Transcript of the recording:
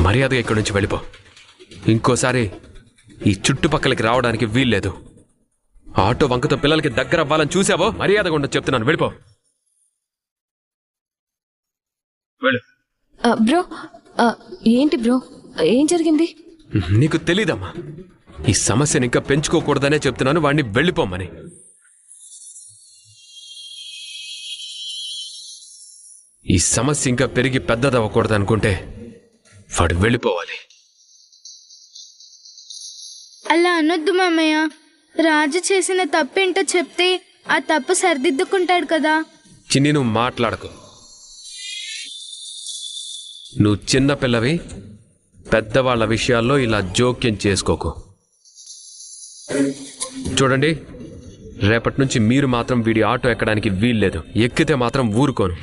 మర్యాదగా ఇక్కడి నుంచి వెళ్ళిపో. ఇంకోసారి ఈ చుట్టుపక్కలకి రావడానికి వీల్లేదు. ఆటో వంకతో పిల్లలకి దగ్గర అవ్వాలని చూసావో మర్యాదగా ఉండదు చెప్తున్నాను. వెళ్ళిపో. బ్రో, ఏంటి బ్రో, ఏం జరిగింది? నీకు తెలీదమ్మా. ఈ సమస్యను ఇంకా పెంచుకోకూడదనే చెప్తున్నాను వాడిని వెళ్ళిపోమని. ఈ సమస్య ఇంకా పెరిగి పెద్దదవ్వకూడదు అనుకుంటే వాడు వెళ్ళిపోవాలి. అలా అనొద్దు మామయ్య. రాజు చేసిన తప్పేంటో చెప్తే ఆ తప్పు సరిదిద్దుకుంటాడు కదా. చిన్ని, నువ్వు మాట్లాడకు. నువ్వు చిన్నపిల్లవి, పెద్దవాళ్ల విషయాల్లో ఇలా జోక్యం చేసుకోకు. చూడండి, రేపటి నుంచి మీరు మాత్రం వీడి ఆటో ఎక్కడానికి వీల్లేదు. ఎక్కితే మాత్రం ఊరుకోను.